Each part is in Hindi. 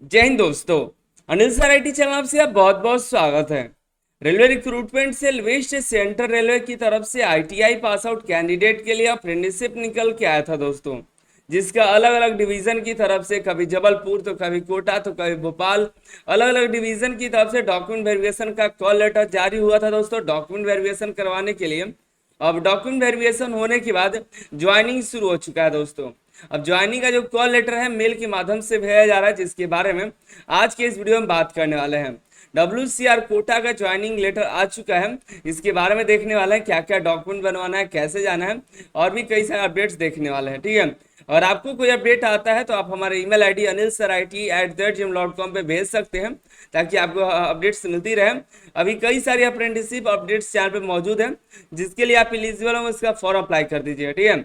जय हिंद दोस्तों। अनिल सर आईटी चैनल आपसे आप बहुत बहुत स्वागत है। Railway Recruitment Cell West Central Railway की तरफ से आईटीआई पास आउट कैंडिडेट के लिए अप्रेंटिसशिप निकल के आया था दोस्तों, जिसका अलग अलग डिवीजन की तरफ से कभी जबलपुर तो कभी कोटा तो कभी भोपाल, अलग अलग डिवीजन की तरफ से डॉक्यूमेंट वेरिफिकेशन का कॉल लेटर जारी हुआ था दोस्तों। डॉक्यूमेंट वेरिफिकेशन करवाने के लिए अब डॉक्यूमेंट वेरिफिकेशन होने के बाद ज्वाइनिंग शुरू हो चुका है दोस्तों। अब ज्वाइनिंग का जो कॉल लेटर है मेल के माध्यम से भेजा जा रहा है, जिसके बारे में आज के इस वीडियो में बात करने वाले हैं। WCR कोटा का ज्वाइनिंग लेटर आ चुका है, इसके बारे में देखने वाले हैं क्या क्या डॉक्यूमेंट बनवाना है, कैसे जाना है, और भी कई सारे अपडेट्स देखने वाले हैं। ठीक है, और आपको कोई अपडेट आता है तो आप हमारे ईमेल आईडी anilsir@gmail.com पे भेज सकते हैं, ताकि आपको अपडेट्स मिलती रहे। अभी कई सारी अप्रेंटिसशिप अपडेट्स चैनल पे मौजूद हैं, जिसके लिए आप एलिजिबल हो इसका फॉर्म अप्लाई कर दीजिए। ठीक है,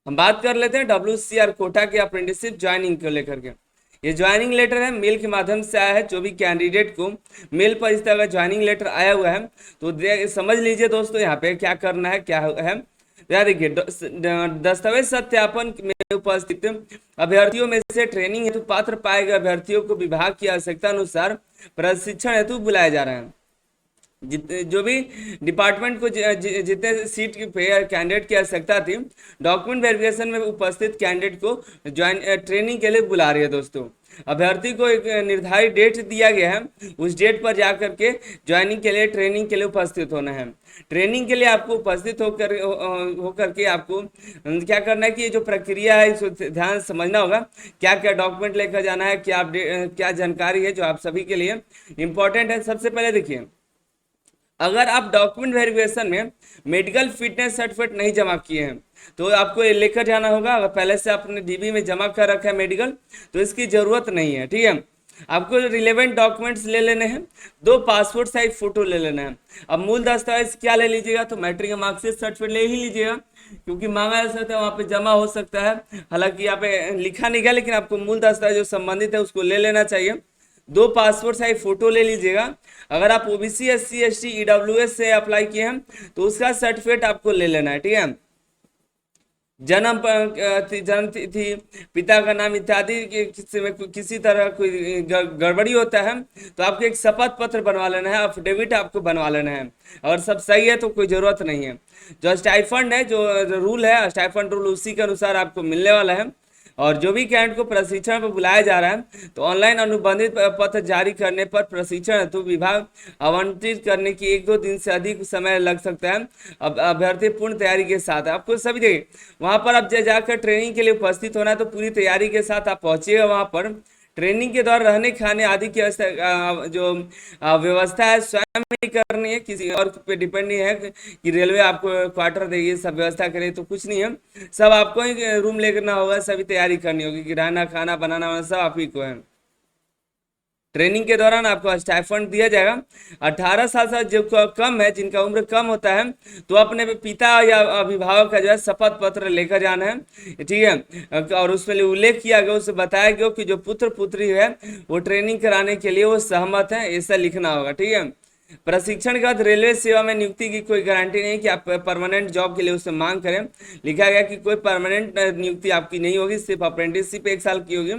हम बात कर लेते हैं WCR कोटा के अप्रेंटिसशिप ज्वाइनिंग को लेकर के। ये ज्वाइनिंग लेटर है, मेल के माध्यम से आया है। जो भी कैंडिडेट को मेल पर इस तरह का ज्वाइनिंग लेटर आया हुआ है तो समझ लीजिए दोस्तों यहाँ पे क्या करना है, क्या है। यहाँ देखिए, दस्तावेज सत्यापन में उपस्थित अभ्यर्थियों में से ट्रेनिंग हेतु पात्र पाए गए अभ्यर्थियों को विभाग की आवश्यकता अनुसार प्रशिक्षण हेतु बुलाया जा रहा है। जो भी डिपार्टमेंट को जितने सीट पे कैंडिडेट की आवश्यकता थी, डॉक्यूमेंट वेरिफिकेशन में उपस्थित कैंडिडेट को ज्वाइन ट्रेनिंग के लिए बुला रही है दोस्तों। अभ्यर्थी को एक निर्धारित डेट दिया गया है, उस डेट पर जाकर के ज्वाइनिंग के लिए ट्रेनिंग के लिए उपस्थित होना है। ट्रेनिंग के लिए आपको उपस्थित होकर के आपको क्या करना है कि ये जो प्रक्रिया है इसको ध्यान समझना होगा। क्या क्या डॉक्यूमेंट लेकर जाना है, क्या जानकारी है जो आप सभी के लिए इंपॉर्टेंट है। सबसे पहले देखिए, अगर आप डॉक्यूमेंट वेरिफिकेशन में मेडिकल फिटनेस सर्टिफिकेट नहीं जमा किए हैं तो आपको ये लेकर जाना होगा। अगर पहले से आपने डीबी में जमा कर रखा है मेडिकल तो इसकी जरूरत नहीं है। ठीक है, आपको रिलेवेंट डॉक्यूमेंट्स ले लेने हैं, 2 पासपोर्ट साइज फोटो ले लेना है। अब मूल दस्तावेज क्या ले लीजिएगा, तो मैट्रिक का मार्कशीट सर्टिफिकेट ले ही लीजिएगा, क्योंकि मांगा जा सकता है वहाँ पे जमा हो सकता है। हालांकि यहाँ पे लिखा नहीं गया, लेकिन आपको मूल दस्तावेज जो संबंधित है उसको ले लेना चाहिए। 2 पासपोर्ट साइज फोटो ले लीजिएगा। अगर आप ओबीसी SC ST EWS से अप्लाई किए हैं तो उसका सर्टिफिकेट आपको ले लेना है। ठीक है, जन्म तिथि, पिता का नाम इत्यादि किसी तरह कोई गड़बड़ी होता है तो आपको एक शपथ पत्र बनवा लेना है, अफिडेविट आपको बनवा लेना है। अगर सब सही है तो कोई जरूरत नहीं है। जो स्टाइफंड है, जो रूल है स्टाइफंड रूल, उसी के अनुसार आपको मिलने वाला है। और जो भी कैंडिडेट को प्रशिक्षण पर बुलाया जा रहा है तो ऑनलाइन अनुबंधित पत्र जारी करने पर प्रशिक्षण हेतु विभाग आवंटित करने की 1-2 दिन से अधिक समय लग सकता है। अब अभ्यर्थी पूर्ण तैयारी के साथ आपको सभी जगह वहां पर अब जाकर ट्रेनिंग के लिए उपस्थित होना है, तो पूरी तैयारी के साथ आप पहुंचिएगा वहां पर। ट्रेनिंग के दौरान रहने खाने आदि की जो व्यवस्था है स्वयं ही करनी है, किसी और पे डिपेंड नहीं है कि रेलवे आपको क्वार्टर देगी, सब व्यवस्था करे, तो कुछ नहीं है। सब आपको ही रूम लेना होगा, सभी तैयारी करनी होगी कि रहना खाना बनाना सब आप ही को है। ट्रेनिंग के दौरान आपको स्टाइफंड दिया जाएगा। 18 साल से जो कम है, जिनका उम्र कम होता है, तो अपने पिता या अभिभावक का जो है शपथ पत्र लेकर जाना है। ठीक है, और उसमें उल्लेख किया गया, उससे बताया गया कि जो पुत्र पुत्री है वो ट्रेनिंग कराने के लिए वो सहमत है, ऐसा लिखना होगा। ठीक है, प्रशिक्षण के बाद रेलवे सेवा में नियुक्ति की कोई गारंटी नहीं कि आप परमानेंट जॉब के लिए उससे मांग करें। लिखा गया कि कोई परमानेंट नियुक्ति आपकी नहीं होगी, सिर्फ अप्रेंटिसशिप 1 साल की होगी।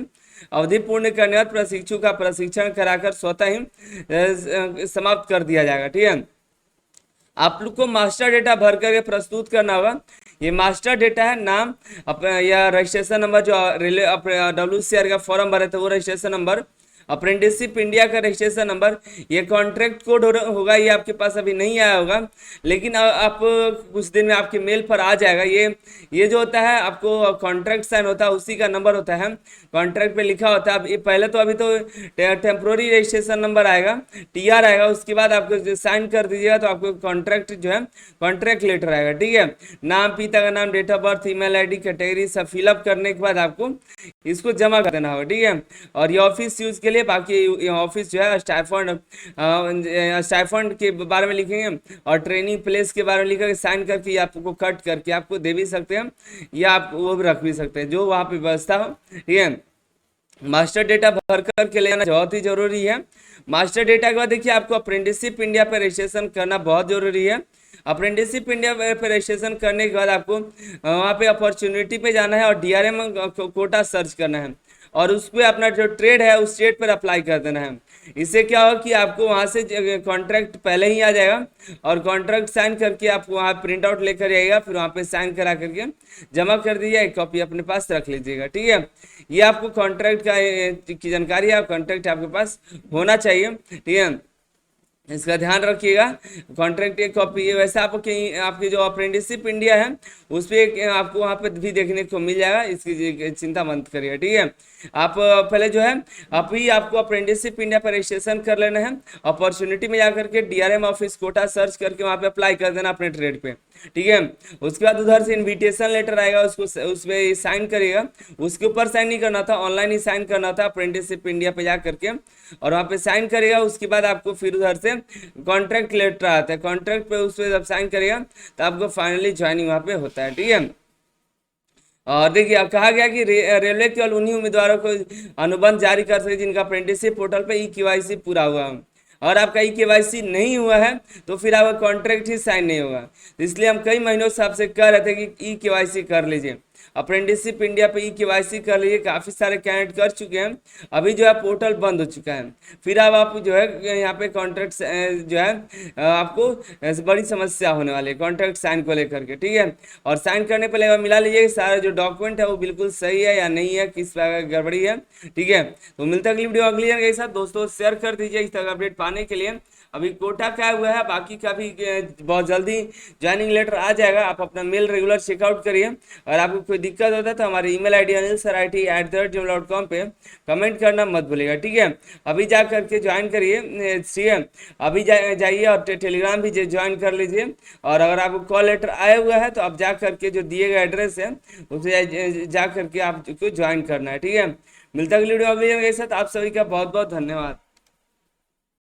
अवधि पूर्ण करने बाद प्रशिक्षु का प्रशिक्षण कराकर स्वतः ही समाप्त कर दिया जाएगा। ठीक है, आप लोग को मास्टर डेटा भर करके प्रस्तुत करना होगा। ये मास्टर डेटा है, नाम या रजिस्ट्रेशन नंबर, जो रेलवे WCR का फॉर्म भरे थे वो रजिस्ट्रेशन नंबर, अप्रेंटिसशिप इंडिया का रजिस्ट्रेशन नंबर, ये कॉन्ट्रैक्ट कोड होगा, ये आपके पास अभी नहीं आया होगा, लेकिन आप कुछ दिन में आपके मेल पर आ जाएगा। ये जो होता है आपको कॉन्ट्रैक्ट साइन होता है उसी का नंबर होता है, कॉन्ट्रैक्ट पे लिखा होता है। ये पहले तो अभी तो टेम्प्रोरी रजिस्ट्रेशन नंबर आएगा, TR आएगा, उसके बाद आपको साइन कर दीजिएगा तो आपको कॉन्ट्रैक्ट जो है कॉन्ट्रैक्ट लेटर आएगा। ठीक है, नाम, पिता का नाम, date of birth, email ID, category सब फिलअप करने के बाद आपको इसको जमा कर देना होगा। ठीक है, और ये ऑफिस यूज के लिए, बाकी ऑफिस जो है स्टाइफंड के बारे में लिखेंगे और ट्रेनिंग प्लेस के बारे में लिखेंगे, साइन करके आपको कट करके आपको दे भी सकते हैं या आप वो भी रख भी सकते हैं, जो वहाँ पे व्यवस्था हो। ठीक है, मास्टर डेटा भर कर के लेना बहुत ही जरूरी है। मास्टर डेटा के बाद देखिए, आपको अप्रेंटिसशिप इंडिया पर रजिस्ट्रेशन करना बहुत जरूरी है। अप्रेंटिसशिप इंडिया पर रजिस्ट्रेशन करने के बाद आपको वहाँ पे अपॉर्चुनिटी पे जाना है और DRM कोटा सर्च करना है। और उस पर अपना जो ट्रेड है उस ट्रेड पर अप्लाई कर देना है। इससे क्या होगा कि आपको वहाँ से कॉन्ट्रैक्ट पहले ही आ जाएगा, और कॉन्ट्रैक्ट साइन करके आप वहाँ प्रिंट आउट लेकर आइएगा, फिर वहाँ पे साइन करा करके जमा कर दीजिए, एक कॉपी अपने पास रख लीजिएगा, ठीक है। ये आपको कॉन्ट्रैक्ट का की जानकारी है, कॉन्ट्रैक्ट आपके पास होना चाहिए, ठीक है, इसका ध्यान रखिएगा। कॉन्ट्रैक्ट एक कॉपी है, वैसे आपकी जो अप्रेंटिसशिप इंडिया है उस पर एक आपको वहाँ पे भी देखने को मिल जाएगा, इसकी चिंता मत करिए, ठीक है। आप पहले जो है अभी आपको अप्रेंटिसशिप इंडिया पर रजिस्ट्रेशन कर लेना है, अपॉर्चुनिटी में जाकर के डीआरएम ऑफिस कोटा सर्च करके वहाँ पे अप्लाई कर देना अपने ट्रेड पे, ठीक है। उसके बाद उधर से इनविटेशन लेटर आएगा, उसको उस पर साइन करिएगा, उसके ऊपर साइन नहीं करना था, ऑनलाइन ही साइन करना था अप्रेंटिसशिप इंडिया पे जा करके, और वहाँ पे साइन करेगा। उसके बाद आपको फिर उधर से कॉन्ट्रैक्ट लेटर आता है, कॉन्ट्रैक्ट पे उस पर जब साइन करेगा तो आपको फाइनली ज्वाइनिंग वहाँ पे होता है, ठीक है। और देखिए अब कहा गया कि रेलवे केवल उन्हीं उम्मीदवारों को अनुबंध जारी कर सके जिनका अप्रेंटिसशिप पोर्टल पे ई केवाईसी पूरा हुआ है। और आपका ई केवाईसी नहीं हुआ है तो फिर आपका कॉन्ट्रैक्ट ही साइन नहीं होगा। तो इसलिए हम कई महीनों से आपसे कह रहे थे कि ई केवाईसी कर लीजिए, अप्रेंटिसशिप इंडिया पे ई केवाईसी कर लीजिए। काफ़ी सारे कैंडिडेट कर चुके हैं, अभी जो है पोर्टल बंद हो चुका है, फिर अब आप जो है यहाँ पे कॉन्ट्रैक्ट जो है आपको बड़ी समस्या होने वाली है कॉन्ट्रैक्ट साइन को लेकर के, ठीक है। और साइन करने पहले एक मिला लीजिए कि सारा जो डॉक्यूमेंट है वो बिल्कुल सही है या नहीं है, किस प्रकार की गड़बड़ी है, ठीक है। तो मिलता है अगली वीडियो अगली जानकारी के साथ। दोस्तों शेयर कर दीजिए इस तरह का अपडेट पाने के लिए। अभी कोटा क्या हुआ है, बाकी का भी बहुत जल्दी ज्वाइनिंग लेटर आ जाएगा। आप अपना मेल रेगुलर चेकआउट करिए, और आपको कोई दिक्कत होता है तो हमारी ईमेल आईडी anilsir@gmail.com पे कमेंट करना मत भूलिएगा, ठीक है। अभी जा करके ज्वाइन करिए, ठीक है। अभी जाइए और टेलीग्राम भी ज्वाइन कर लीजिए। और अगर आपको कॉल लेटर आया हुआ है तो आप जा करके जो दिए गए एड्रेस है उसे जा करके आपको ज्वाइन करना है, ठीक है। मिलता है अगली वीडियो अगली के साथ। आप सभी का बहुत बहुत धन्यवाद।